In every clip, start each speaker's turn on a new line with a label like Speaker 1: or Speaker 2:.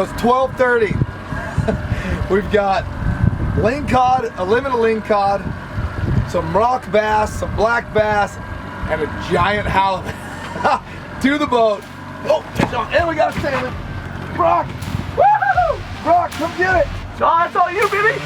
Speaker 1: So it's 12:30. We've got Ling Cod, a limit of Ling Cod, some rock bass, some black bass, and a giant halibut to the boat. Oh, and we got a salmon. Brock, woo! Brock, come get it. Oh, that's all you, baby.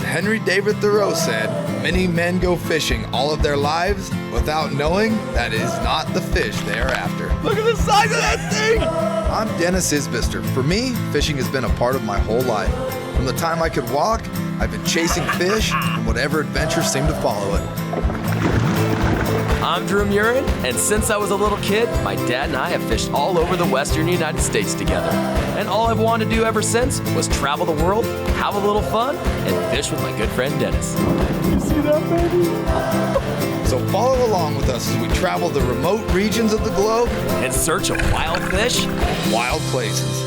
Speaker 1: Henry David Thoreau said, "Many men go fishing all of their lives without knowing that it is not the fish they are after." Look at the size of that thing! I'm Dennis Isbister. For me, fishing has been a part of my whole life. From the time I could walk, I've been chasing fish and whatever adventures seem to follow it.
Speaker 2: I'm Drew Murin, and since I was a little kid, my dad and I have fished all over the western United States together. And all I've wanted to do ever since was travel the world, have a little fun, and fish with my good friend Dennis.
Speaker 1: You see that, baby? So follow along with us as we travel the remote regions of the globe
Speaker 2: in search of wild fish
Speaker 1: and wild places.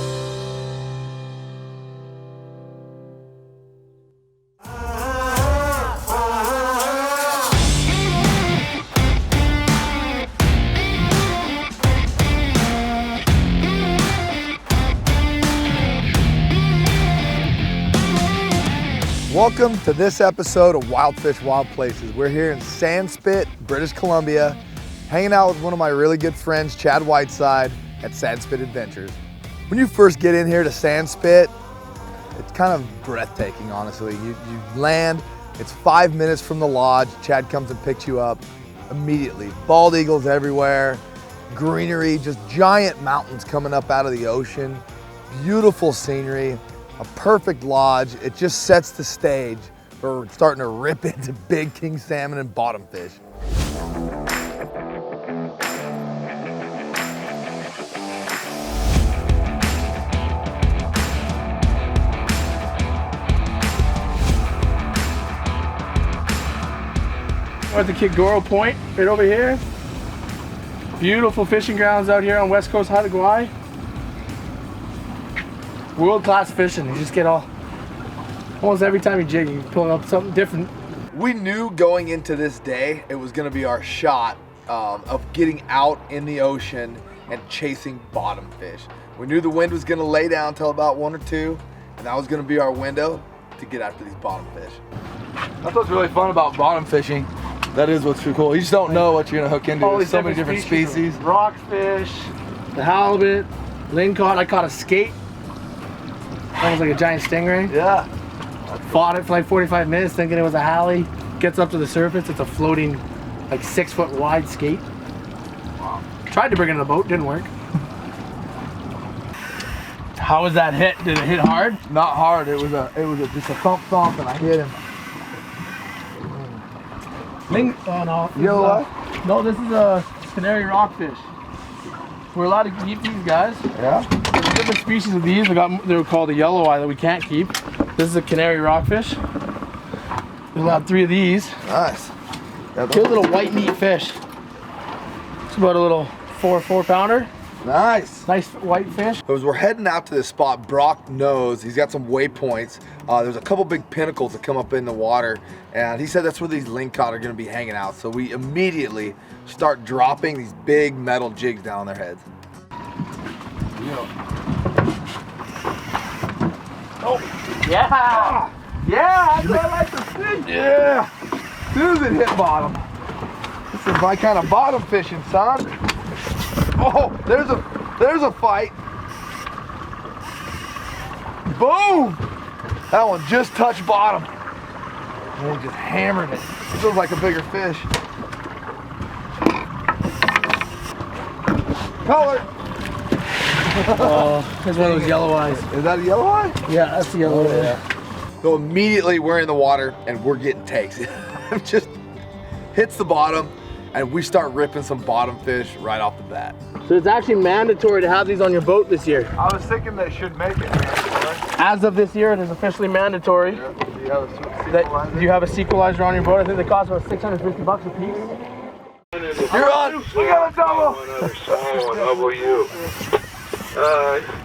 Speaker 1: Welcome to this episode of Wild Fish, Wild Places. We're here in Sandspit, British Columbia, hanging out with one of my really good friends, Chad Whiteside at Sandspit Adventures. When you first get in here to Sandspit, it's kind of breathtaking, honestly. You land, it's 5 minutes from the lodge. Chad comes and picks you up immediately. Bald eagles everywhere, greenery, just giant mountains coming up out of the ocean, beautiful scenery. A perfect lodge. It just sets the stage for starting to rip into big king salmon and bottom fish.
Speaker 3: We're at the Kigoro Point right over here. Beautiful fishing grounds out here on west coast Hawaii. World-class fishing. You just get almost every time you jig, you pull up something different.
Speaker 1: We knew going into this day, it was gonna be our shot of getting out in the ocean and chasing bottom fish. We knew the wind was gonna lay down till about 1 or 2, and that was gonna be our window to get after these bottom fish.
Speaker 4: That's what's really fun about bottom fishing. That is what's really cool. You just don't know what you're gonna hook into. There's so many different species.
Speaker 3: Rockfish, the halibut, Ling Cod. I caught a skate. Almost like a giant stingray.
Speaker 4: Yeah.
Speaker 3: Fought it for like 45 minutes thinking it was a hally. Gets up to the surface, it's a floating like 6 foot wide skate. Wow. Tried to bring it in the boat, didn't work. How was that hit? Did it hit hard?
Speaker 4: Not hard. It was just a thump and I hit him.
Speaker 3: Oh no.
Speaker 4: Yellow?
Speaker 3: No, this is a canary rockfish. We're allowed to keep these guys.
Speaker 4: Yeah.
Speaker 3: There's different species of these. They were called a yellow eye that we can't keep. This is a canary rockfish. We're allowed 3 of these.
Speaker 4: Nice.
Speaker 3: Good little white meat fish. It's about a little 4 pounder.
Speaker 4: Nice.
Speaker 3: Nice white fish.
Speaker 1: As we're heading out to this spot, Brock knows, he's got some waypoints. There's a couple big pinnacles that come up in the water, and he said that's where these Ling Cod are gonna be hanging out. So we immediately start dropping these big metal jigs down on their heads.
Speaker 3: Oh, yeah.
Speaker 4: Yeah, that's what I like to see. Yeah. As soon as it hit bottom.
Speaker 1: This is my kind of bottom fishing, son. Oh, there's a fight. Boom! That one just touched bottom. And he just hammered it. This looks like a bigger fish. Color.
Speaker 3: Oh, there's one of those yellow eyes.
Speaker 1: Is that a yellow eye?
Speaker 3: Yeah, that's the yellow eye.
Speaker 1: Yeah. So immediately we're in the water and we're getting takes. It just hits the bottom and we start ripping some bottom fish right off the bat.
Speaker 3: So it's actually mandatory to have these on your boat this year.
Speaker 4: I was thinking they should make it mandatory.
Speaker 3: As of this year, it is officially mandatory that you have a sequelizer on your boat. I think they cost about $650 a piece.
Speaker 4: You're on.
Speaker 3: We got a double.
Speaker 5: W.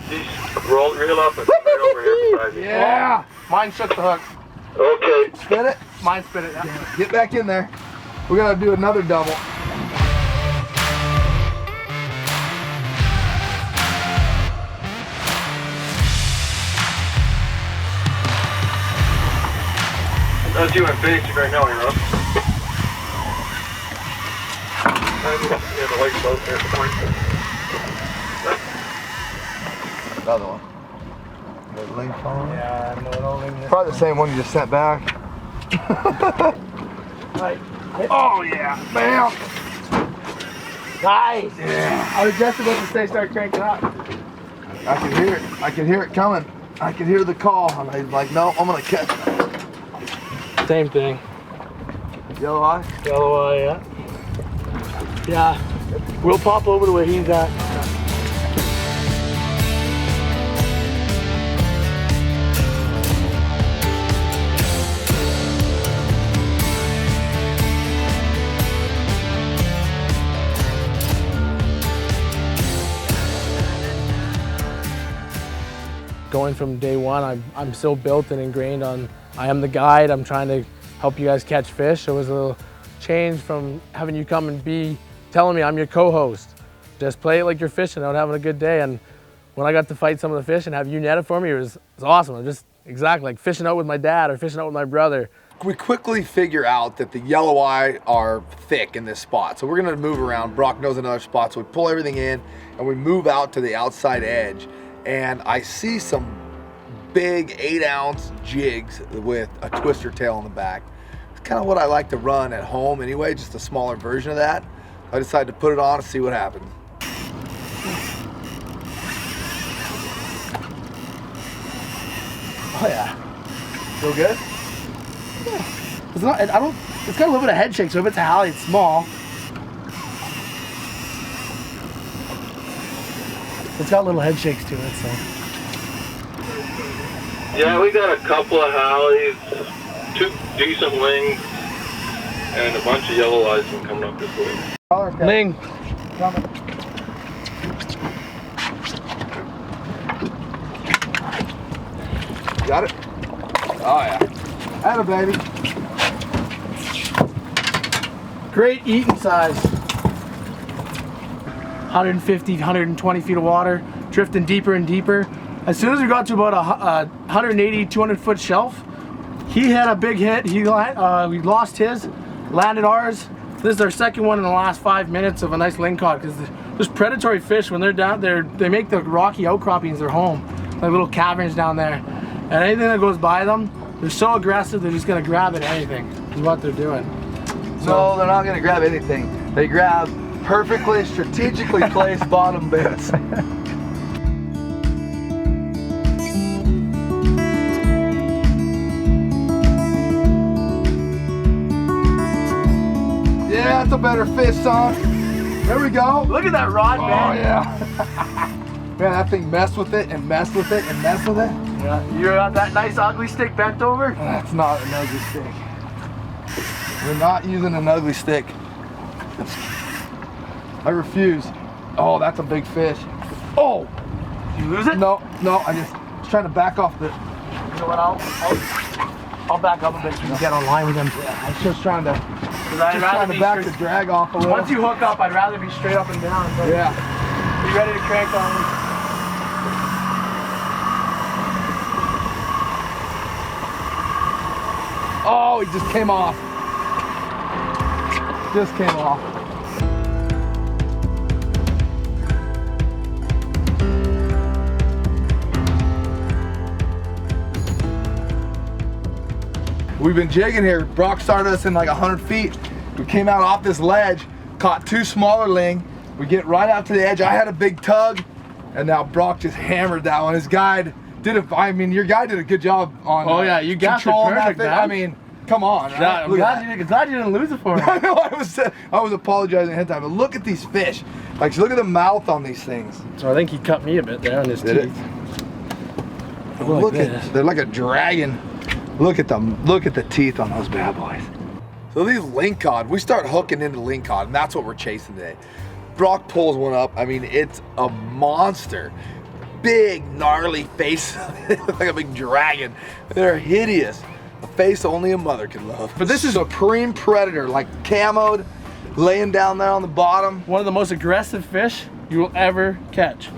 Speaker 5: Just reel up and right over here beside me.
Speaker 3: Yeah. Mine shook the hook.
Speaker 5: Okay.
Speaker 1: Spin it.
Speaker 3: Mine spit it. Yeah.
Speaker 1: Get back in there. We gotta do another double.
Speaker 5: That's you and Phoenix right now, you know. Yeah, the light's out there at the point.
Speaker 1: Another one. The Ling Cod.
Speaker 3: Yeah, no, Ling.
Speaker 1: Probably the same one you just sent back.
Speaker 3: Right.
Speaker 1: Oh yeah, bam.
Speaker 3: Nice.
Speaker 1: Yeah.
Speaker 3: I was just about to say start cranking up.
Speaker 1: I can hear it. I can hear it coming. I can hear the call. And I'm like, no, I'm gonna catch it.
Speaker 3: Same thing.
Speaker 1: Yellow eye.
Speaker 3: Yellow eye, yeah. Yeah. We'll pop over to where he's at. Going from day one, I'm so built and ingrained on, I am the guide, I'm trying to help you guys catch fish. It was a little change from having you come and be telling me I'm your co-host. Just play it like you're fishing out, having a good day. And when I got to fight some of the fish and have you net it for me, it was awesome. I'm just exactly like fishing out with my dad or fishing out with my brother.
Speaker 1: We quickly figure out that the yellow eye are thick in this spot. So we're gonna move around. Brock knows another spot. So we pull everything in and we move out to the outside edge. And I see some big 8-ounce jigs with a twister tail on the back. It's kind of what I like to run at home anyway, just a smaller version of that. I decided to put it on and see what happens.
Speaker 3: Oh yeah.
Speaker 1: Feel good?
Speaker 3: Yeah. It's not, it's got a little bit of head shake, so if it's a Hallie, it's small. It's got little head shakes to it, so.
Speaker 5: Yeah, we got a couple of Hallies, 2 decent Lings, and a bunch of yellow eyes coming up this way.
Speaker 3: Ling.
Speaker 1: Got it? Oh yeah. Atta baby.
Speaker 3: Great eating size. 150, 120 feet of water, drifting deeper and deeper. As soon as we got to about a 180, 200 foot shelf, he had a big hit. We lost his, landed ours. This is our second one in the last 5 minutes of a nice Ling Cod, because there's predatory fish when they're down there. They make the rocky outcroppings their home, like little caverns down there. And anything that goes by them, they're so aggressive, they're just gonna grab at anything, is what they're doing.
Speaker 1: No, they're not gonna grab anything. They grab perfectly, strategically placed bottom bits. Yeah, that's a better fish, son. There we go.
Speaker 3: Look at that rod, man.
Speaker 1: Oh, yeah. Man, that thing messed with it and messed with it and messed with it.
Speaker 3: Yeah, you got that nice ugly stick bent over?
Speaker 1: That's not an ugly stick. We're not using an ugly stick. I refuse. Oh, that's a big fish. Oh!
Speaker 3: Did you lose it?
Speaker 1: No, I just was trying to back off the...
Speaker 3: You know what, I'll back up a bit so you can get online with them.
Speaker 1: Yeah, I was just trying to...
Speaker 3: I'd rather be
Speaker 1: back the drag off a little.
Speaker 3: Once you hook up, I'd rather be straight up and down. But
Speaker 1: yeah.
Speaker 3: Are you ready to crank on?
Speaker 1: Oh, he just came off. Just came off. We've been jigging here. Brock started us in like 100 feet. We came out off this ledge, caught 2 smaller ling. We get right out to the edge. I had a big tug, and now Brock just hammered that one. His guide did it. I mean, your guy did a good job on.
Speaker 3: Oh yeah, you got
Speaker 1: control
Speaker 3: it perfect,
Speaker 1: that.
Speaker 3: man.
Speaker 1: I mean, come on. Right?
Speaker 3: I'm glad you didn't lose it for me.
Speaker 1: I know. I was apologizing ahead of time, but look at these fish. Like, look at the mouth on these things.
Speaker 3: So I think he cut me a bit there on his
Speaker 1: Did
Speaker 3: teeth.
Speaker 4: They're like a dragon. Look at them. Look at the teeth on those bad boys.
Speaker 1: So these Ling Cod, we start hooking into Ling Cod, and that's what we're chasing today. Brock pulls one up. I mean, it's a monster. Big, gnarly face, like a big dragon. They're hideous. A face only a mother can love. But this is a supreme predator, like camoed, laying down there on the bottom.
Speaker 3: One of the most aggressive fish you will ever catch.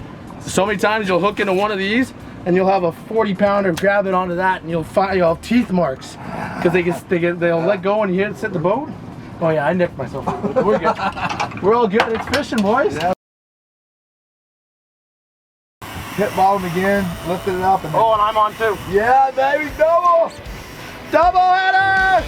Speaker 3: So many times you'll hook into one of these, and you'll have a 40-pounder grab it onto that, and you'll have teeth marks because they'll let go and you hit the boat. Oh yeah, I nicked myself. We're good. We're all good. It's fishing, boys.
Speaker 1: Yeah. Hit bottom again, lifted it up, and
Speaker 3: oh, and I'm on too.
Speaker 1: Yeah, baby, double header.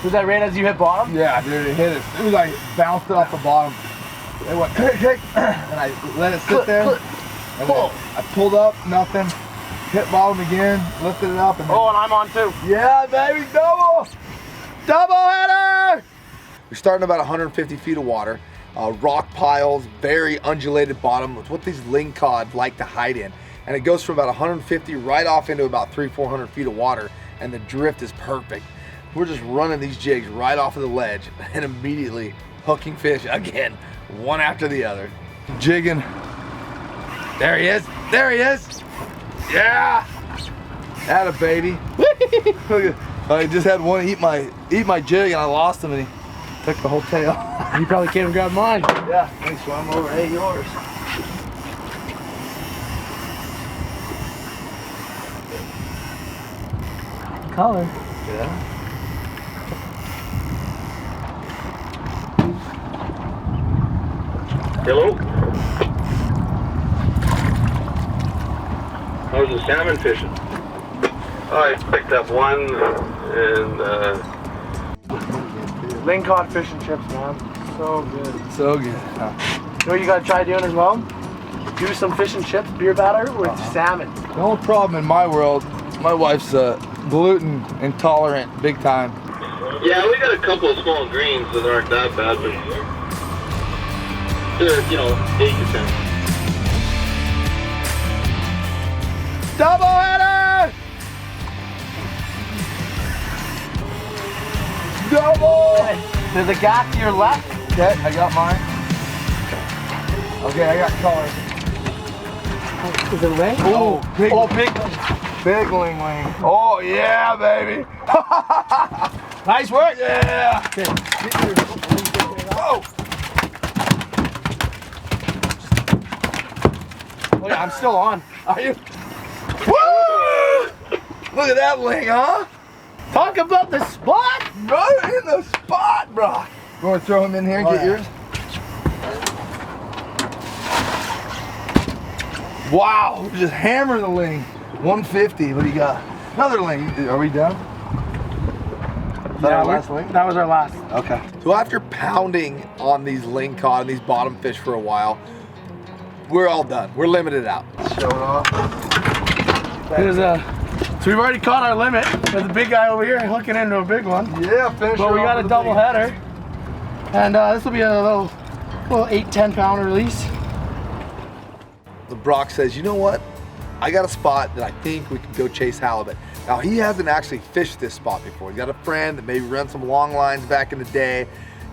Speaker 3: Was that right as you hit bottom?
Speaker 4: Yeah, dude, it hit it. It was like bounced it off the bottom. It went click, and I let it sit there. And then I pulled up, nothing. Hit bottom again, lifted it up, and
Speaker 3: oh, and I'm on too.
Speaker 1: Yeah, baby, double header. We're starting about 150 feet of water. Rock piles, very undulated bottom. It's what these Ling Cod like to hide in. And it goes from about 150 right off into about 300-400 feet of water, and the drift is perfect. We're just running these jigs right off of the ledge and immediately hooking fish again, one after the other.
Speaker 4: jigging.
Speaker 1: There he is. There he is. Yeah. Atta baby.
Speaker 4: I just had one eat my jig and I lost him and he took the whole tail.
Speaker 3: You probably came and grabbed mine.
Speaker 4: Yeah, he swam over, ate yours.
Speaker 3: Color.
Speaker 4: Yeah.
Speaker 5: Hello? How's the salmon fishing? I picked up one and
Speaker 3: Ling Cod fish and chips, man. So good.
Speaker 4: So good.
Speaker 3: You know what you gotta try doing as well? Do some fish and chips, beer batter with salmon.
Speaker 4: The only problem in my world, my wife's gluten intolerant, big time.
Speaker 5: yeah, we got a couple of small greens that aren't that bad, but they're, 8 to 10.
Speaker 1: Double header! Double!
Speaker 3: There's a gap to your left.
Speaker 4: Okay, I got mine. Okay, I got color.
Speaker 3: Is it ling?
Speaker 4: Oh, big,
Speaker 3: big.
Speaker 4: big ling. Oh yeah, baby.
Speaker 3: Nice work.
Speaker 4: Yeah.
Speaker 3: Okay.
Speaker 4: Whoa.
Speaker 3: Oh yeah, I'm still on.
Speaker 4: Are you? Woo! Look at that ling, huh?
Speaker 3: Talk about the spot.
Speaker 4: Right in the spot, bro. You want to throw him in here and get yours? Wow, just hammer the ling. 150. What do you got? Another ling. Are we done? Is that our last ling?
Speaker 3: That was our last.
Speaker 4: Okay.
Speaker 1: So after pounding on these Ling Cod and these bottom fish for a while, we're all done. We're limited out.
Speaker 4: Show it off.
Speaker 3: So we've already caught our limit. There's a big guy over here hooking into a big one.
Speaker 4: Yeah, finish.
Speaker 3: But we got a double header. And this will be a little 8-10 pounder release.
Speaker 1: Brock says, you know what? I got a spot that I think we can go chase halibut. Now, he hasn't actually fished this spot before. He's got a friend that maybe ran some long lines back in the day,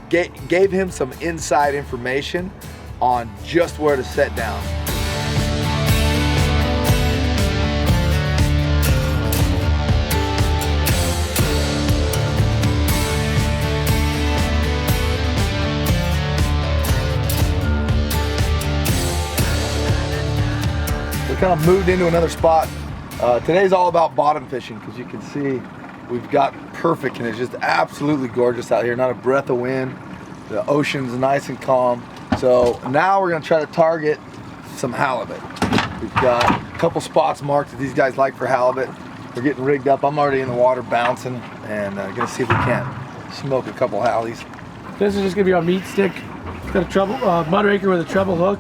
Speaker 1: gave him some inside information on just where to set down. Kind of moved into another spot. Today's all about bottom fishing because you can see we've got perfect and it's just absolutely gorgeous out here. Not a breath of wind. The ocean's nice and calm. So now we're gonna try to target some halibut. We've got a couple spots marked that these guys like for halibut. We're getting rigged up. I'm already in the water bouncing and gonna see if we can't smoke a couple halis.
Speaker 3: This is just gonna be our meat stick. It's got a treble, mud raker with a treble hook.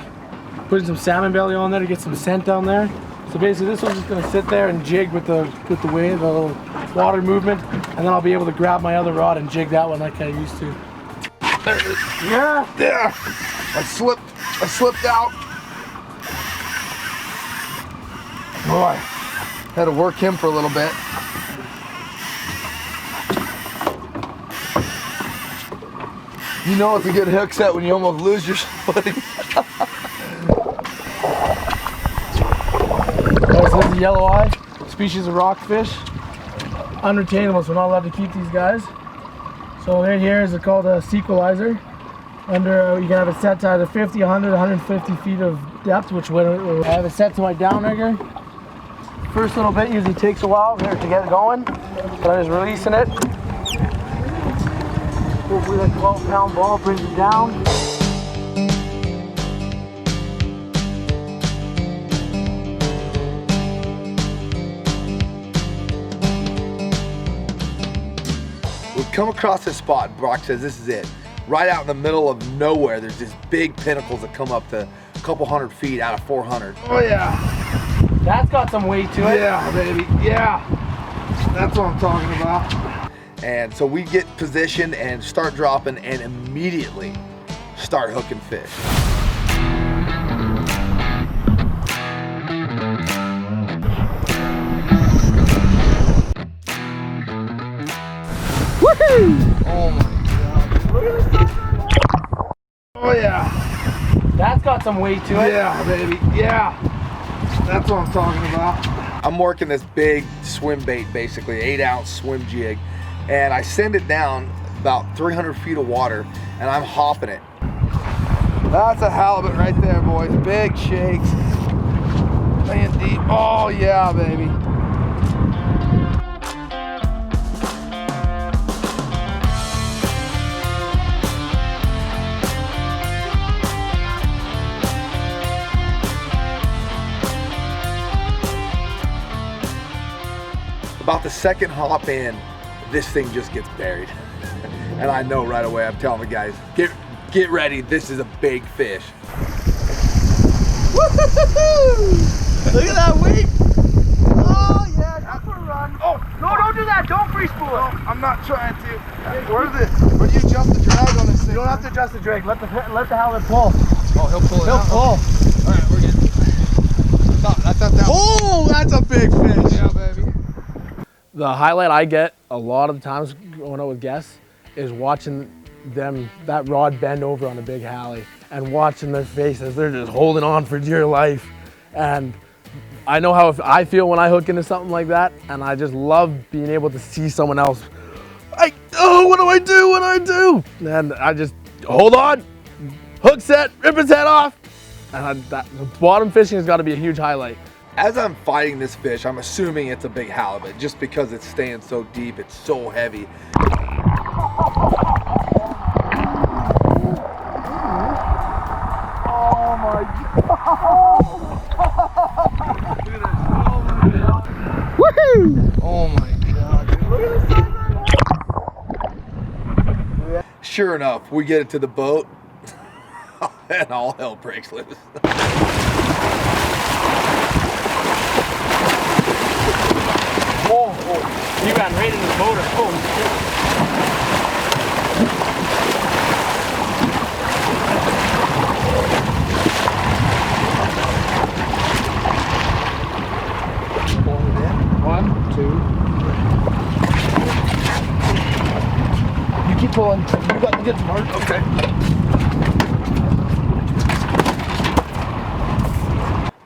Speaker 3: Putting some salmon belly on there to get some scent down there. So basically this one's just gonna sit there and jig with the wave, the little water movement, and then I'll be able to grab my other rod and jig that one like I used to.
Speaker 1: There it is.
Speaker 3: Yeah!
Speaker 1: There! I slipped out. Boy, had to work him for a little bit. You know it's a good hook set when you almost lose your footing.
Speaker 3: So this is a yellow eye, species of rockfish. Unretainable, so we're not allowed to keep these guys. So right here is called a sequelizer. Under, you can have it set to either 50, 100, 150 feet of depth, which I have it set to my downrigger. First little bit usually takes a while here to get it going, but I'm just releasing it. Hopefully that 12-pound ball brings it down.
Speaker 1: We've come across this spot. Brock says this is it. Right out in the middle of nowhere, there's these big pinnacles that come up to a couple hundred feet out of 400.
Speaker 4: Oh yeah.
Speaker 3: That's got some weight to it.
Speaker 4: Yeah, baby. Yeah. That's what I'm talking about.
Speaker 1: And so we get positioned and start dropping and immediately start hooking fish.
Speaker 3: Woohoo!
Speaker 4: Oh my God. Oh yeah.
Speaker 3: That's got some weight to it.
Speaker 4: Yeah, baby. Yeah. That's what I'm talking about.
Speaker 1: I'm working this big swim bait, basically 8-ounce swim jig, and I send it down about 300 feet of water and I'm hopping it. That's a halibut right there, boys. Big shakes. Laying deep. Oh yeah, baby. About the second hop in, this thing just gets buried. And I know right away, I'm telling the guys, get ready, this is a big fish. Woo-hoo-hoo-hoo! Look at that weight. Oh yeah, go for a run.
Speaker 4: Oh,
Speaker 3: No, don't do that. Don't free spool it.
Speaker 4: I'm not trying to. Where do you adjust the drag on this thing?
Speaker 3: You don't have to adjust the drag. Let the halibut pull.
Speaker 4: Oh, he'll pull it
Speaker 3: He'll
Speaker 4: out.
Speaker 3: pull.
Speaker 4: All right, we're good. I thought that was...
Speaker 1: Oh, that's a big fish.
Speaker 4: Yeah, baby.
Speaker 3: The highlight I get a lot of the times going out with guests is watching that rod bend over on a big halley and watching their faces. They're just holding on for dear life. And I know how I feel when I hook into something like that, and I just love being able to see someone else. Oh, what do I do? What do I do? And I just hold on, hook set, rip his head off. And the bottom fishing has got to be a huge highlight.
Speaker 1: As I'm fighting this fish, I'm assuming it's a big halibut just because it's staying so deep, it's so heavy.
Speaker 3: Oh my God. Woohoo!
Speaker 4: Oh my God.
Speaker 1: Sure enough, we get it to the boat and all hell breaks loose.
Speaker 3: Oh, you ran right into the motor. Holy shit.
Speaker 4: One, two. You keep pulling. You got to get the mark. Okay.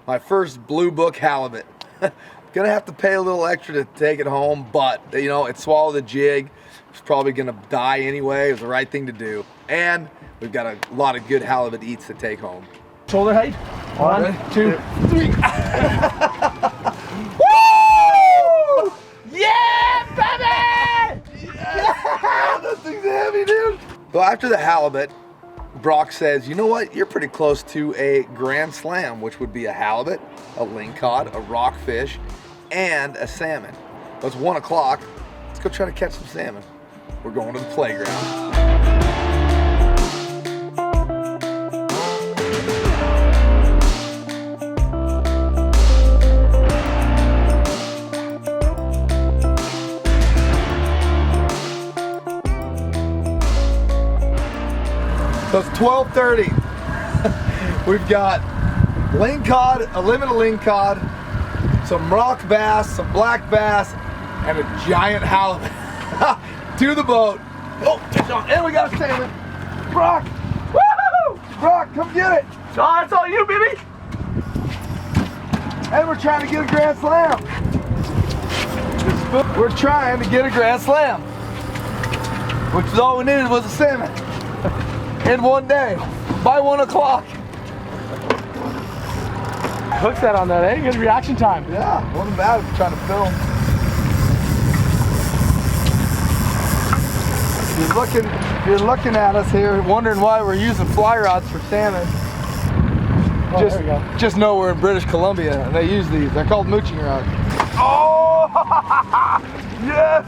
Speaker 1: My first blue book halibut. Gonna have to pay a little extra to take it home, but you know, it swallowed the jig. It's probably gonna die anyway. It was the right thing to do. And we've got a lot of good halibut eats to take home.
Speaker 3: Shoulder height. One, two, three.
Speaker 1: Woo!
Speaker 3: Yeah, baby!
Speaker 1: Yeah! That thing's heavy, dude. Well, after the halibut, Brock says, you know what? You're pretty close to a grand slam, which would be a halibut, a ling cod, a rockfish, and a salmon. Well, it's 1 o'clock. Let's go try to catch some salmon. We're going to the playground. So it's 12:30. We've got Ling Cod, a limit of Ling Cod, some rock bass, some black bass, and a giant halibut to the boat. Oh, and we got a salmon. Brock, woo! Brock, come get it.
Speaker 3: Oh, it's all you, baby.
Speaker 1: And we're trying to get a grand slam. We're trying to get a grand slam, which is all we needed was a salmon in one day by 1 o'clock.
Speaker 3: Hook that on that, eh? Good reaction time.
Speaker 1: Yeah, wasn't bad if you're trying to film. You're looking at us here, wondering why we're using fly rods for salmon.
Speaker 3: Oh, there we go.
Speaker 1: Just know we're in British Columbia and they use these. They're called mooching rods. Oh! Yes!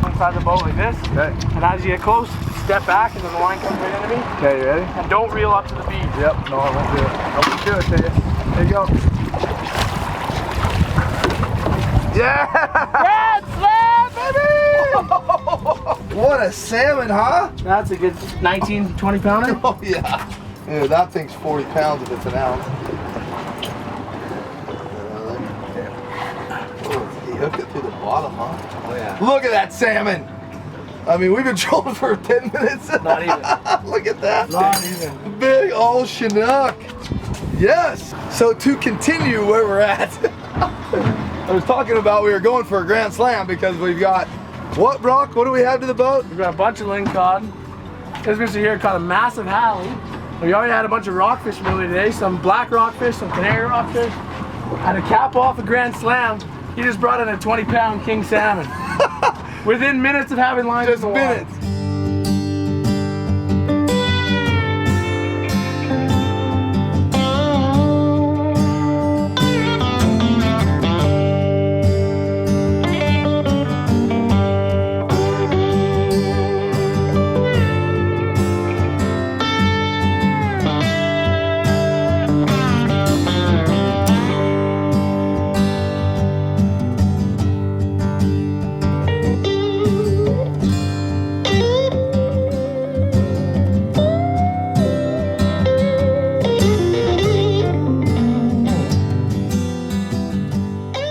Speaker 3: Inside the boat like this.
Speaker 1: Okay.
Speaker 3: And as you get close, step back and then the line comes right into me.
Speaker 1: Okay, you ready?
Speaker 3: And don't reel up to the bead.
Speaker 1: Yep, no, I won't do it. I won't do it to you. There you go. Yeah!
Speaker 3: Grand slam, baby!
Speaker 1: What a salmon, huh?
Speaker 3: That's a good 19, 20 pounder.
Speaker 1: Oh, yeah. Dude, that thing's 40 pounds if it's an ounce. He hooked it through the bottom, huh?
Speaker 3: Oh, yeah.
Speaker 1: Look at that salmon! I mean, we've been trolling for 10 minutes.
Speaker 3: Not even.
Speaker 1: Look at that.
Speaker 3: Not even.
Speaker 1: Big old Chinook. Yes. So to continue where we're at, I was talking about we were going for a grand slam because we've got, what, Brock? What do we have to the boat?
Speaker 3: We've got a bunch of Ling Cod. This Mr. here caught a massive Hallie. We already had a bunch of rockfish from earlier today, some black rockfish, some canary rockfish. And to cap off a grand slam, he just brought in a 20-pound king salmon. Within minutes of having lines in the water.
Speaker 1: Minutes.